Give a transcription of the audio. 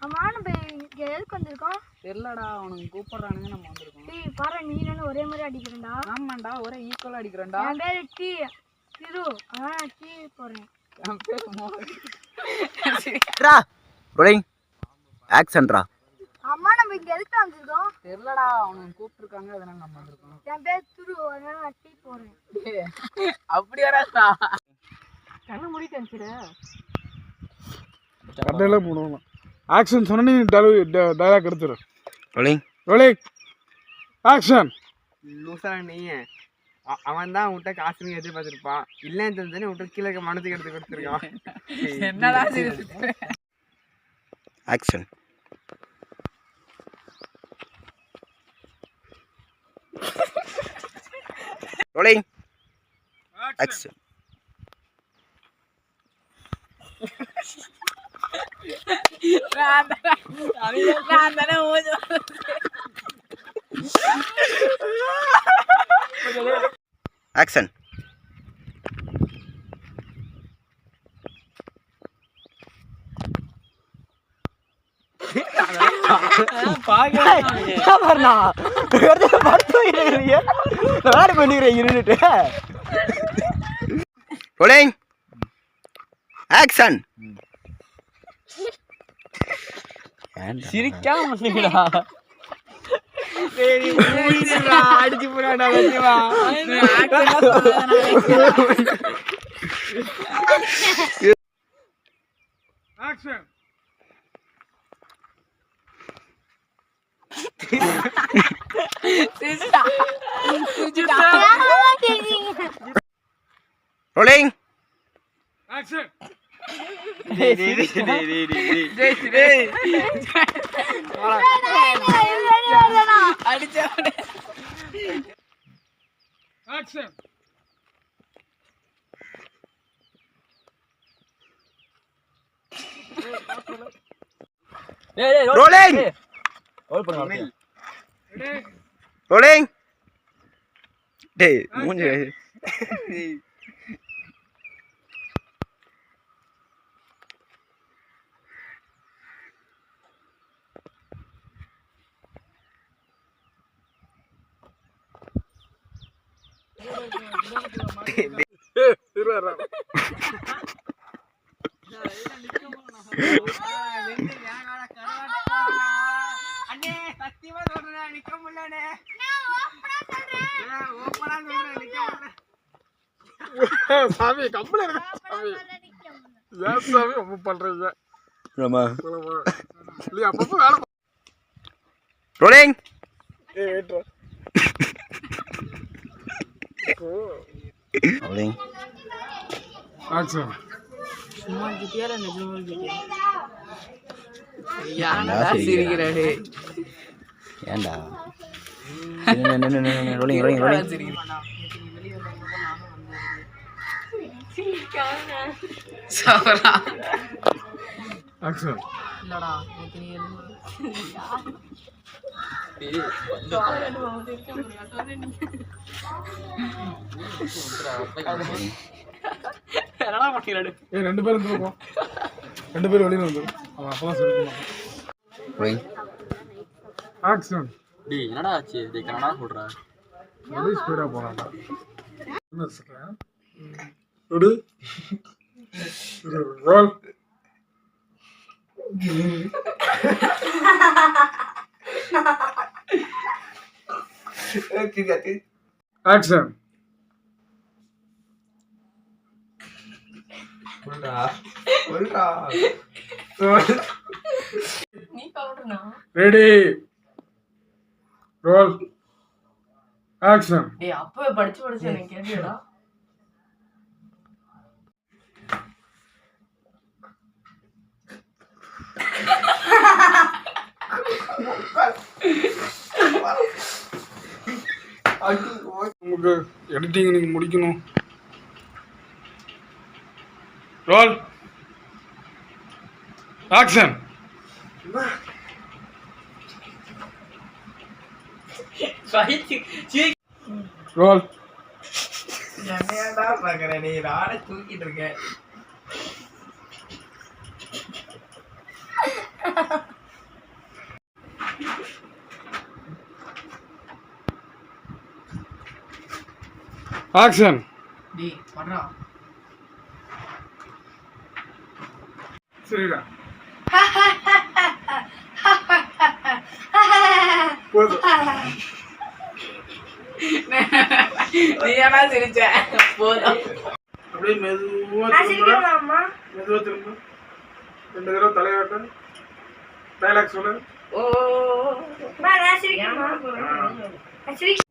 ஆமா நம்ம இங்க எதுக்கு வந்திருக்கோம் தெரியலடா அவனுக்கு கூப்பிடுறானுங்க நம்ம வந்திருக்கோம். டேய் பாரு நீ நானும் ஒரே மாதிரி அடிக்கிறேன்டா. ஆமாண்டா ஒரே ஈக்குவலா அடிக்கிறேன்டா. என் பேரு டி திரு. டி போறேன். என் பேரு மோகன். ரோலிங் ஆக்ஷன்டா. அம்மா நம்ம இங்க எதுக்கு வந்திருக்கோம் தெரியலடா அவனுக்கு கூப்பிட்டுருக்காங்க அதனால நம்ம வந்திருக்கோம். என் பேரு திரு அதனால நான் டி போறேன். அப்படி வராதா கண்ணு மூடிட்டு வந்துச்சுடா. கட்டையில போடுவோம். ஆக்ஷன் சொன்னா நீ டயலாக் எடுத்துரு. Rolling rolling action. லூசா நீ அவன் தான் உன்கிட்ட காசுன்னு எதிர்பார்த்துருப்பான். இல்லைன்னு தெரிஞ்சு உன்கிட்ட கீழே மனத்துக்கு எடுத்து கொடுத்துருக்கான். என்னடா action. Rolling action. Action. Rolling action. சிரிக்காம அடிச்சு போறாடா. Action. Rolling action. Action. Rolling rolling. டேய் மூஞ்சி சாமி கம்பளை சாமி. ஏன் சாமி ரொம்ப பண்றீங்க? இல்லையா அப்பப்போ வேலை. Rolling rolling action. சும்மா கிட்டியாரா நிஜமா கிட்டியா யாரா சிரிக்கிறாடே ஏண்டா. Rolling rolling rolling. ஆக்ஷன். இல்லடா ரெண்டு பேரும் வந்துருக்கோம். ரெண்டு பேரும் வெளியில வந்துடும். அவன் அப்பதான் சொல்லிருக்கான். ஆக்ஷன். டேய் என்னடா ஆச்சு? டேய் கனடா சொல்றா. வெளிய ஸ்பீடா போறான்டா. என்ன சொல்றேன்? Ready role. Action. Ready role action. டேய் அப்பவே படிச்சு எனக்கு கேட்டியடா. உங்களுக்கு எடிட்டிங் நீங்க முடிக்கணும். Role action. ரோல். என்னடா பாக்குற நீ? ராட தூக்கிட்டு இருக்க. ஆக்ஷன். டேய் பண்றா சரிடா. போதும். நீ ஏனா சிரிச்ச போதும் அப்படியே மெதுவா நான் திரும்ப. சிரிக்கலாமா? மெதுவா திரும்ப. 2 தடவை தலையாட்ட. டைலாக் சொல்லு. ஓ அம்மா, நான் சிரிக்கணுமா? நான் சிரிக்க